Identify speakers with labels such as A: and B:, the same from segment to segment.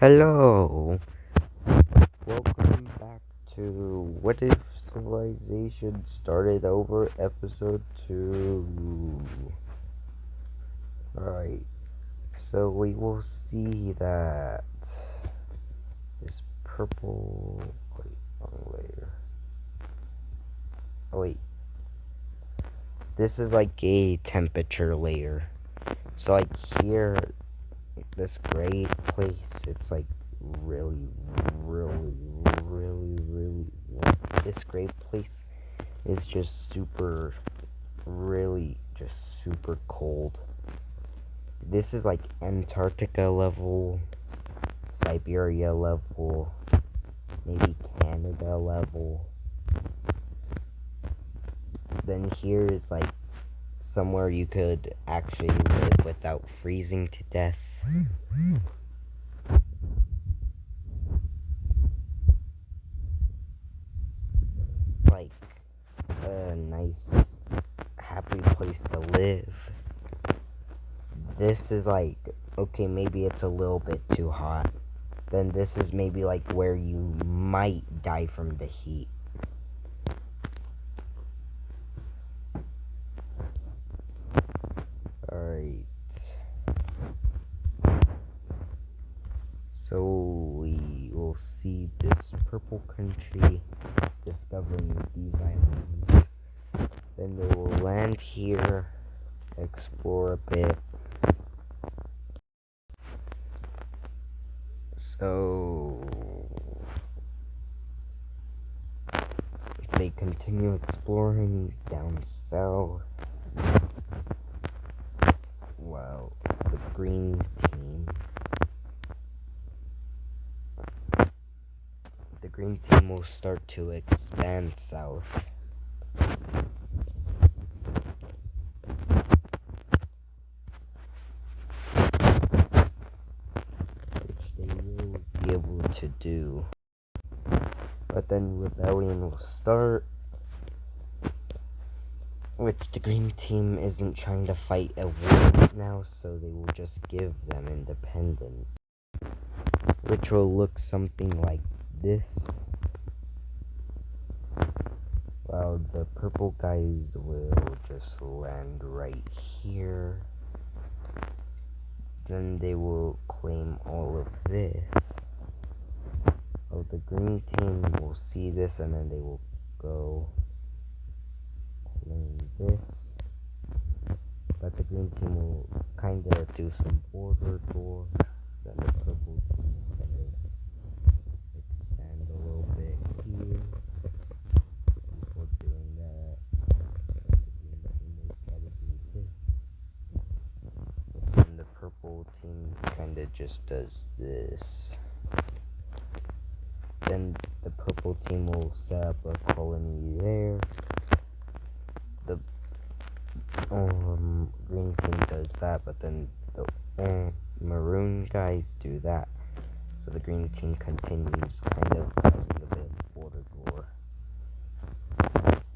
A: Hello, welcome back to What If Civilization Started Over, episode 2. Alright, so we will see that this purple, wait, wrong layer. Oh wait, this is like a temperature layer. So like here, this gray place, it's like really this gray place is just super super cold. This is like Antarctica level, Siberia level, maybe Canada level. Then here is like somewhere you could actually live without freezing to death. Like a nice, happy place to live. This is like, okay, maybe it's a little bit too hot. Then this is maybe like where you might die from the heat. Alright. So we will see this purple country discovering these islands. Then they will land here, explore a bit. So if they continue exploring down south, well, the green team will start to expand south. Which they will be able to do. But then rebellion will start, which the green team isn't trying to fight a war now, so they will just give them independence. Which will look something like this. While the purple guys will just land right here. Then they will claim all of this. Oh, the green team will see this and then they will go claim this. But the green team will kind of do some border door. Then the purple team kind of expand a little bit here. Before doing that, the green team will try to do this. And the purple team kind of just does this. Then the purple team will set up a colony there. The green team does that, but then the maroon guys do that. So the green team continues kind of causing a bit of border war.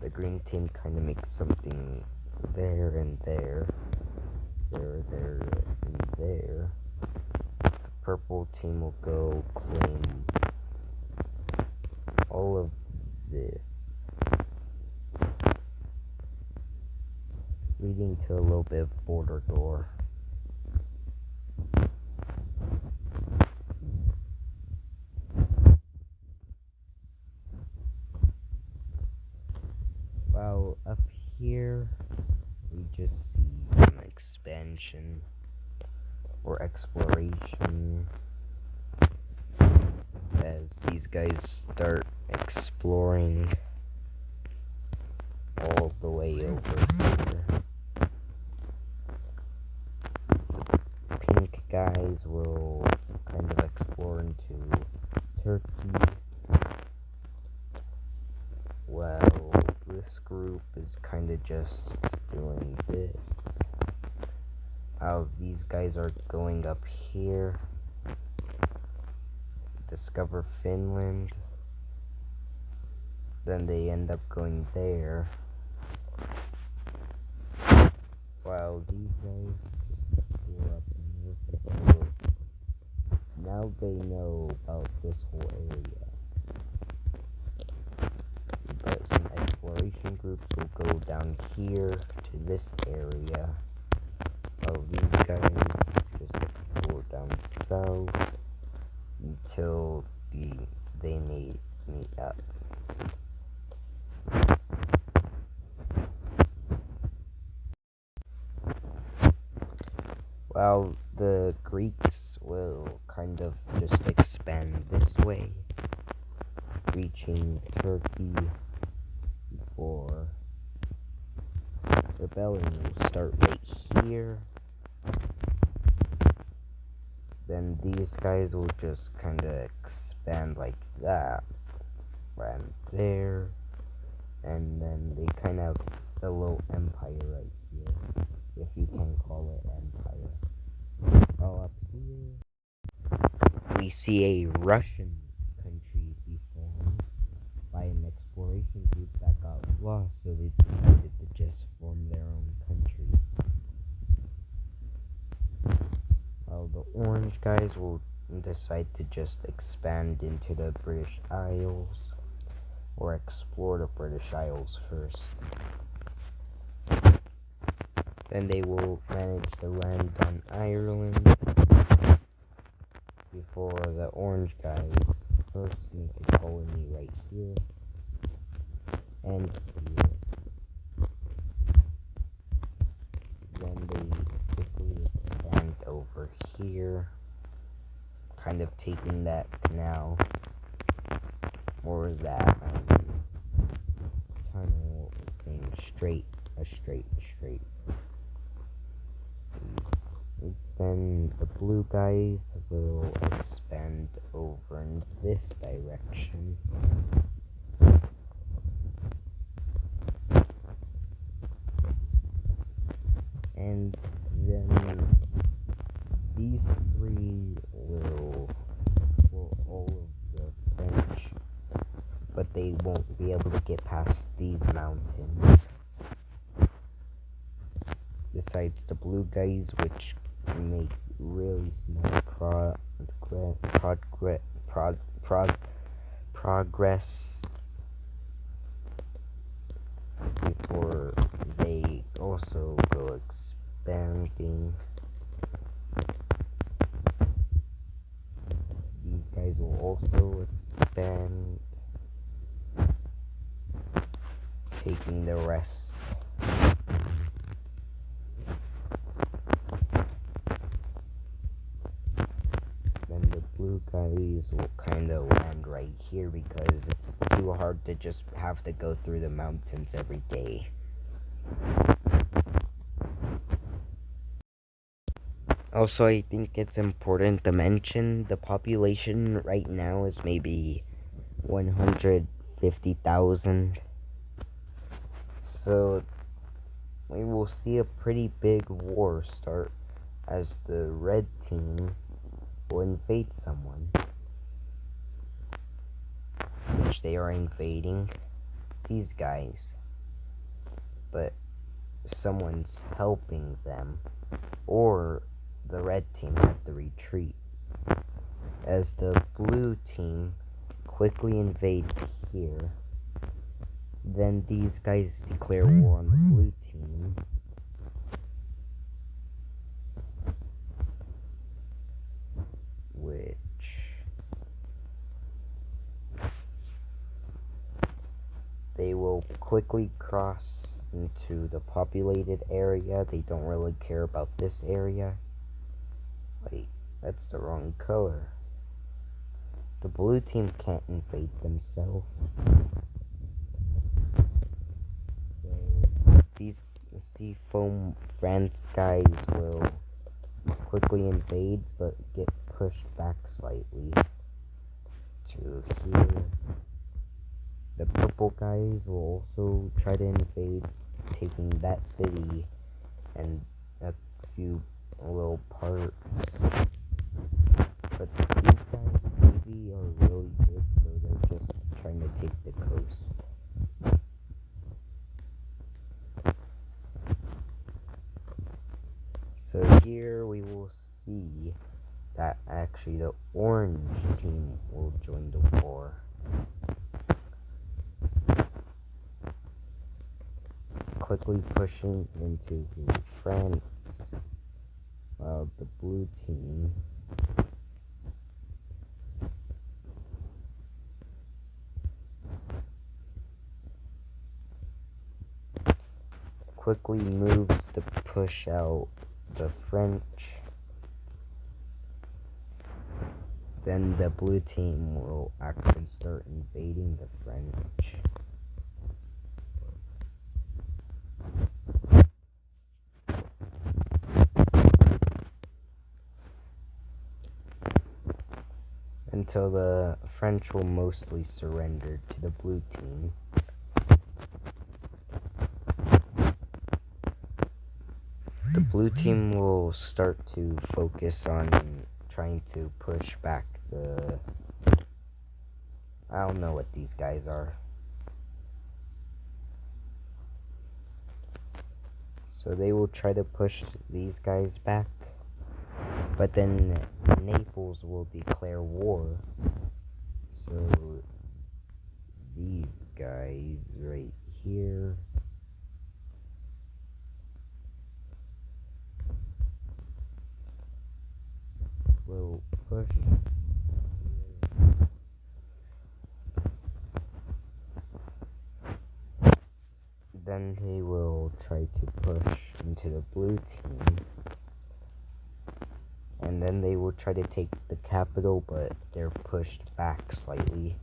A: The green team kind of makes something there and there. There, and there. The purple team will go claim all of this, leading to a little bit of border door. Well, up here we just see some expansion or exploration as these guys start exploring all the way over here. Pink guys will kind of explore into Turkey. Well, this group is kind of just doing this. These guys are going up here. Discover Finland. Then they end up going there. While these guys just explore up north of now they know about this whole area. But some exploration groups will go down here to this area. While these guys just explore down south until they meet up. Well, the Greeks will kind of just expand this way, reaching Turkey before rebellion will start right here. Then these guys will just kind of expand like that, right there, and then they kind of have a little empire right here, if you can call it empire. All up here, we see a Russian country be formed by an exploration group that got lost, so they decided to just form their own country. While the orange guys will decide to just expand into the British Isles, or explore the British Isles first. Then they will manage to land on Ireland before the orange guys first make a colony right here and here. Then they quickly expand over here, kind of taking that canal, or that tunnel thing straight. Then the blue guys will expand over in this direction. And then these three will explore all of the French, but they won't be able to get past these mountains. Besides the blue guys, which make really small progress before they also go expanding. These guys will also expand, taking the rest. Then the blue guys will kind of land right here because it's too hard to just have to go through the mountains every day. Also, I think it's important to mention the population right now is maybe 150,000. So we will see a pretty big war start as the red team will invade someone, which they are invading these guys, but someone's helping them, or the red team have to retreat. As the blue team quickly invades here, then these guys declare war on the blue team, which they will quickly cross into the populated area. They don't really care about this area. Wait, that's the wrong color. The blue team can't invade themselves. So these Seafoam France guys will quickly invade, but get pushed back slightly to here. The purple guys will also try to invade, taking that city and a few little parts. But these guys maybe are really good, so they're just trying to take the coast. So here we will see that actually actually the orange team will join the war. Quickly pushing into France, while the blue team quickly moves to push out the French. Then the blue team will actually start invading the French. Until the French will mostly surrender to the blue team. The blue team will start to focus on trying to push back the... I don't know what these guys are. So they will try to push these guys back. But then Naples will declare war. So these guys right here will push. Then they will try to push into the blue team. And then they will try to take the capital, but they're pushed back slightly.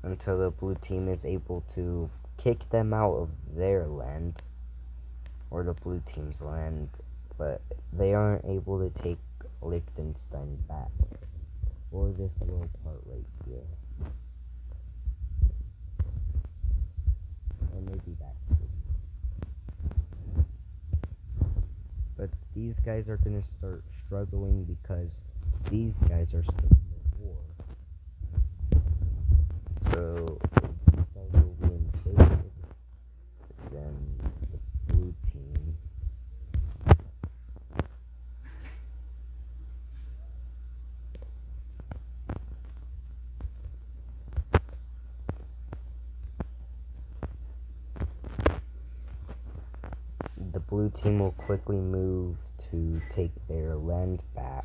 A: Until the blue team is able to kick them out of their land. Or the blue team's land. But they aren't able to take Liechtenstein back. Or this little part right here. Or maybe that city. But these guys are going to start struggling because these guys are still in the war. So these guys will be invaded. Then the blue team will quickly move to take their land back.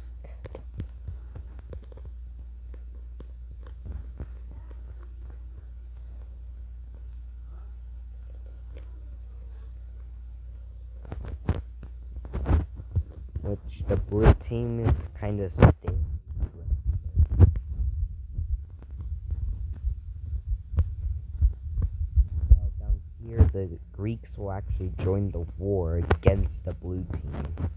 A: Which the blue team is kind of staying. Down here, the Greeks will actually join the war against the blue team.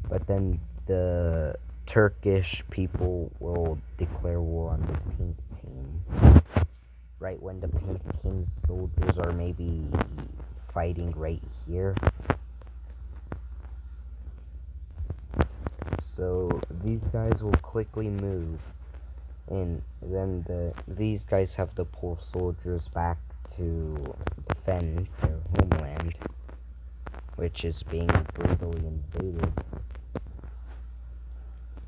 A: But then the Turkish people will declare war on the pink team. Right when the pink team soldiers are maybe fighting right here. So these guys will quickly move, and then these guys have to pull soldiers back to defend their homeland, which is being brutally invaded.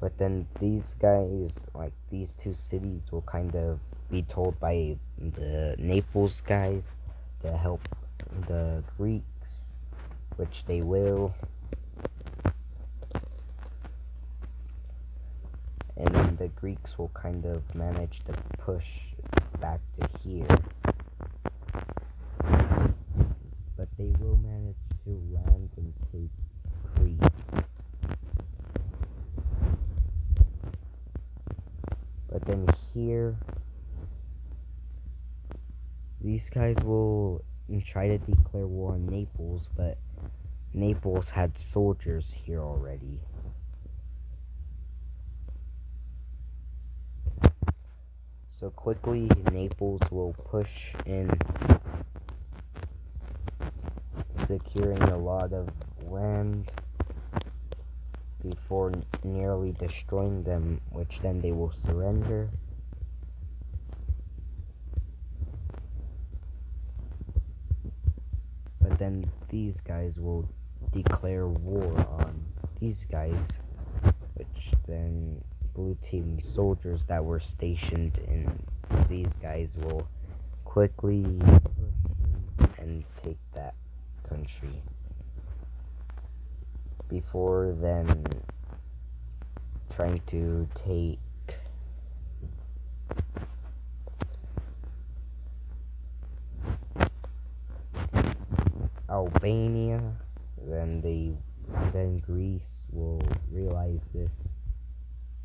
A: But then these guys, like these two cities, will kind of be told by the Naples guys to help the Greeks, which they will. And then the Greeks will kind of manage to push back to here. But they will manage to land and take Crete. But then here, these guys will try to declare war on Naples, but Naples had soldiers here already. So quickly, Naples will push in, securing a lot of land before nearly destroying them, which then they will surrender. But then these guys will declare war on these guys, then blue team soldiers that were stationed in these guys will quickly push and take that country. Before then trying to take Albania, then Greece will realize this,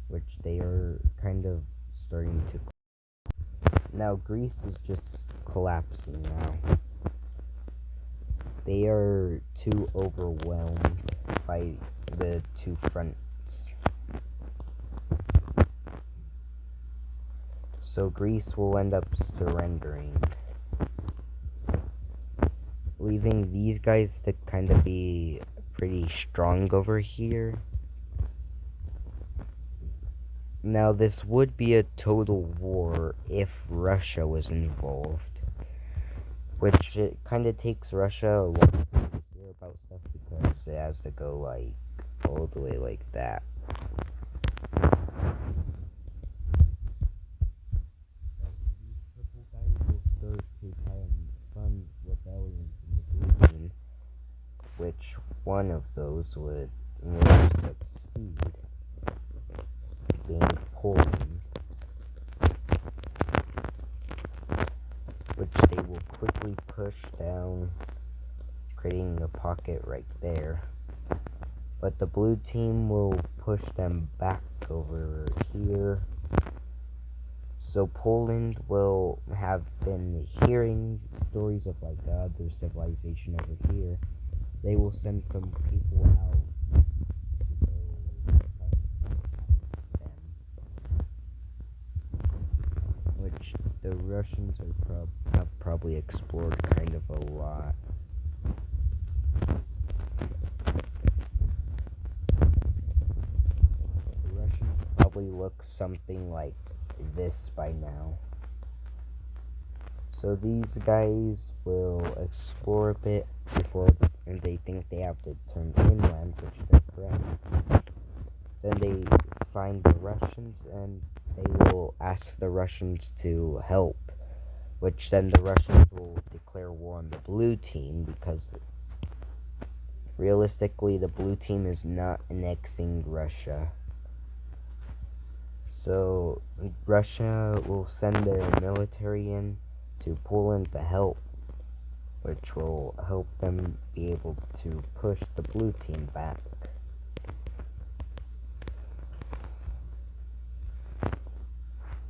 A: which they are kind of starting to. Now Greece is just collapsing now. They are too overwhelmed by the two fronts. So Greece will end up surrendering, leaving these guys to kind of be pretty strong over here. Now this would be a total war if Russia was involved, which it kind of takes Russia a long time to hear about stuff because it has to go like all the way like that. These purple guys will start to try and fund rebellions in the blue team, which one of those will succeed, being Poland, which they will quickly push down, creating a pocket right there. But the blue team will push them back over here. So Poland will have been hearing stories of like other civilization over here. They will send some people out to go try and contact them, which the Russians are have probably explored kind of a lot. The Russians probably look something like this by now. So these guys will explore a bit before and they think they have to turn inland, which they're correct. Then they find the Russians and they will ask the Russians to help, which then the Russians will declare war on the blue team because realistically the blue team is not annexing Russia. So Russia will send their military in to Poland to help, which will help them be able to push the blue team back.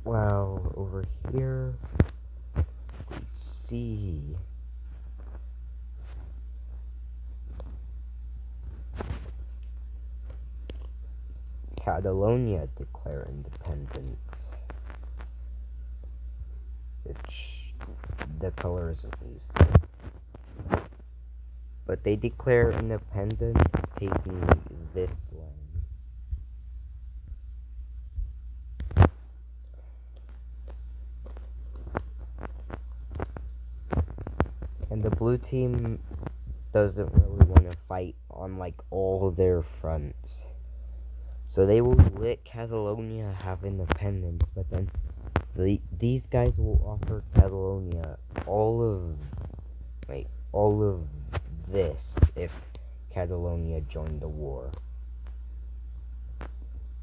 A: Well, over here we see Catalonia declare independence, which the color isn't used. But they declare independence taking this land. And the blue team doesn't really want to fight on like all their fronts. So they will let Catalonia have independence, but then these guys will offer Catalonia all of this if Catalonia joined the war.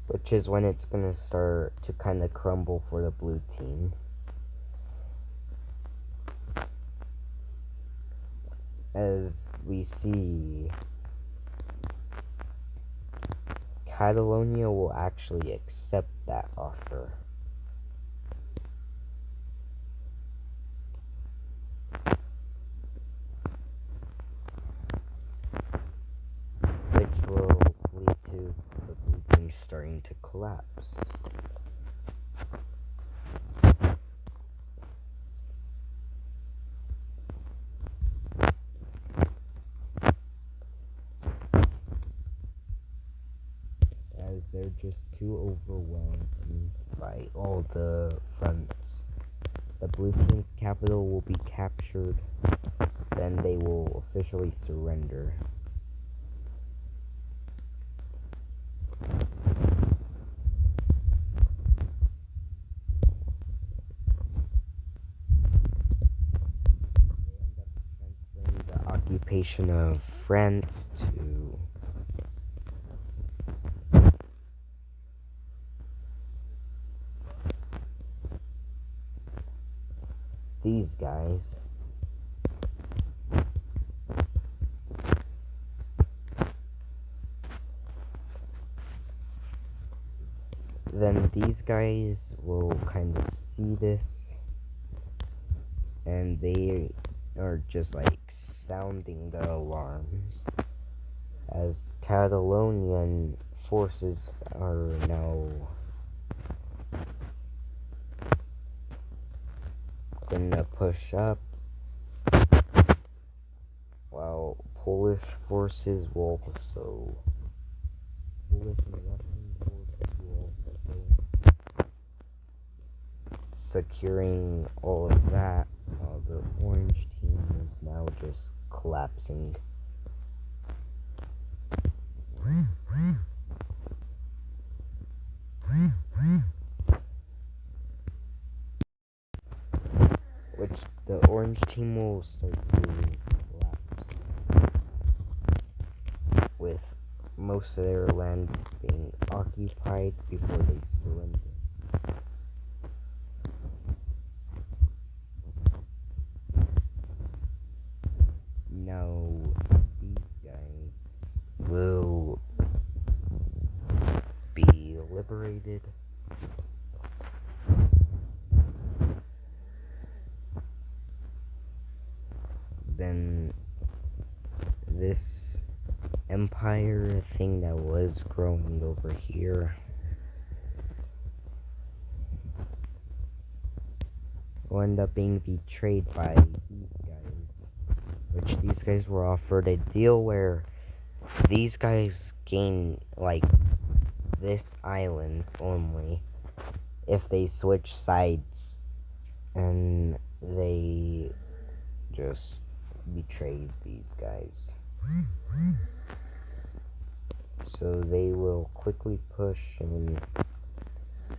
A: Which is when it's gonna start to kind of crumble for the blue team. As we see, Catalonia will actually accept that offer. Which will lead to the blue team starting to collapse. As they're just too overwhelmed by all the fronts. The blue team's capital will be captured, then they will officially surrender. nation of France to these guys. Then these guys will kind of see this, and they are just like sounding the alarms as Catalonian forces are now gonna push up, while Polish forces will also Polish and Russian forces will also go securing all of that, while the orange team is now just collapsing. Which the orange team will start to collapse, with most of their land being occupied before they surrender. Now, these guys will be liberated. Then this empire thing that was growing over here will end up being betrayed by these guys, which these guys were offered a deal where these guys gain like this island only if they switch sides, and they just betrayed these guys. So they will quickly push in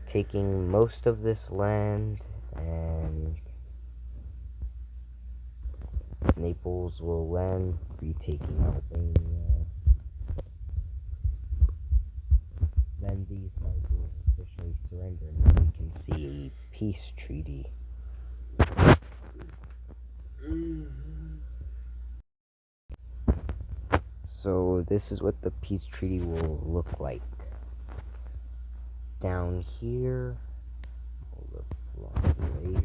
A: taking most of this land, and Naples will land, retaking Albania. Then these guys will officially surrender, and we can see a peace treaty. So this is what the peace treaty will look like. Down here, layer.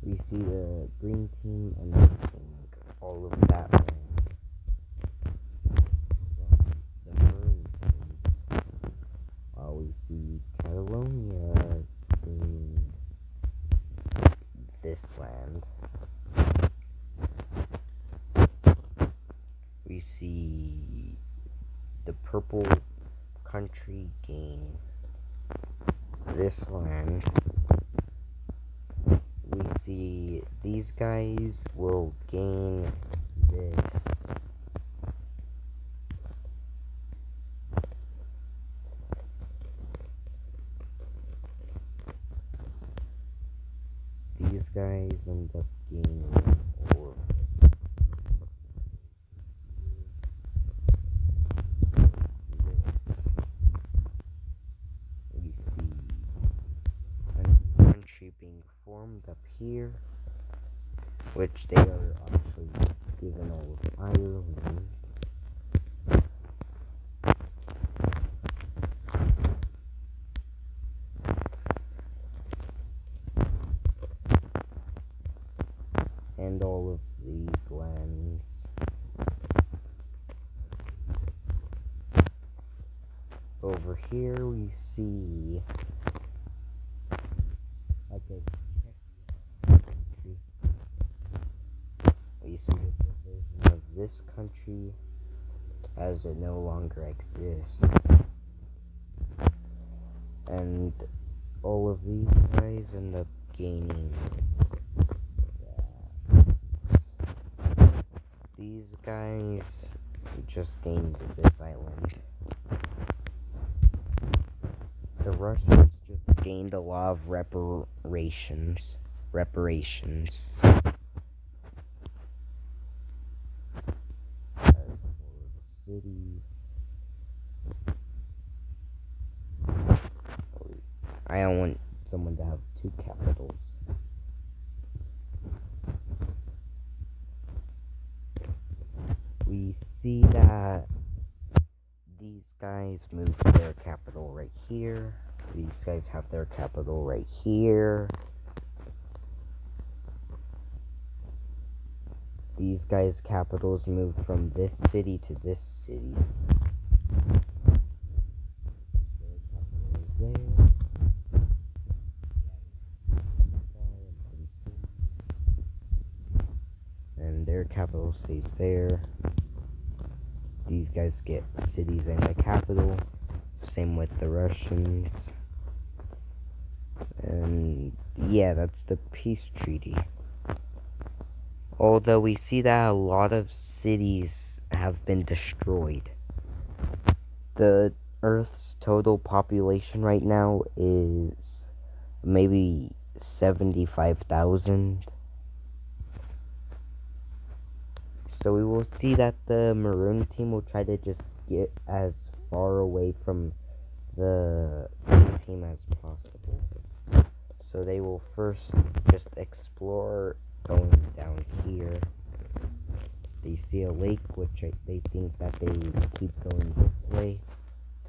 A: We see the green team annexing all of that land from the maroon team, while we see Catalonia in this land. We see the purple country gain this land. We see these guys will gain this. These guys end up gaining all of it. We see a country being formed up here, which they are actually given all of Ireland. And all of these lands. Over here we see like a country. We see a division of this country as it no longer exists. And all of these guys end up gaining that. These guys just gained this island. The Russians just gained a lot of reparations. As for the city, I don't want someone to have two capitals. We see that these guys moved their capital right here. These guys have their capital right here. These guys' capitals moved from this city to this city. Their capital is there. And their capital stays there. These guys get cities and a capital. Same with the Russians. And yeah, that's the peace treaty. Although we see that a lot of cities have been destroyed. The Earth's total population right now is maybe 75,000. So we will see that the Maroon team will try to just get as far away from the Green team as possible. So they will first just explore going down here. They see a lake, which they think that they keep going this way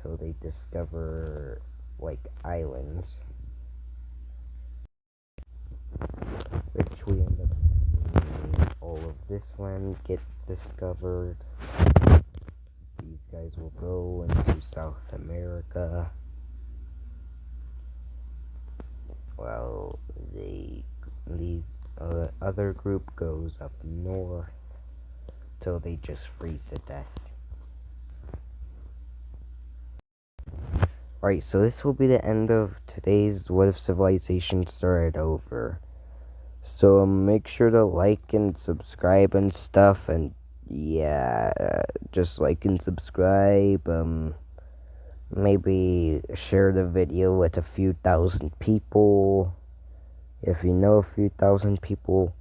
A: till they discover like islands, which we end up seeing all of this land get discovered. These guys will go into South America. Well, these other group goes up north till they just freeze to death. Alright, so this will be the end of today's What If Civilization Started Over. So make sure to like and subscribe and stuff, and yeah, just like and subscribe. Maybe share the video with a few thousand people. If you know a few thousand people,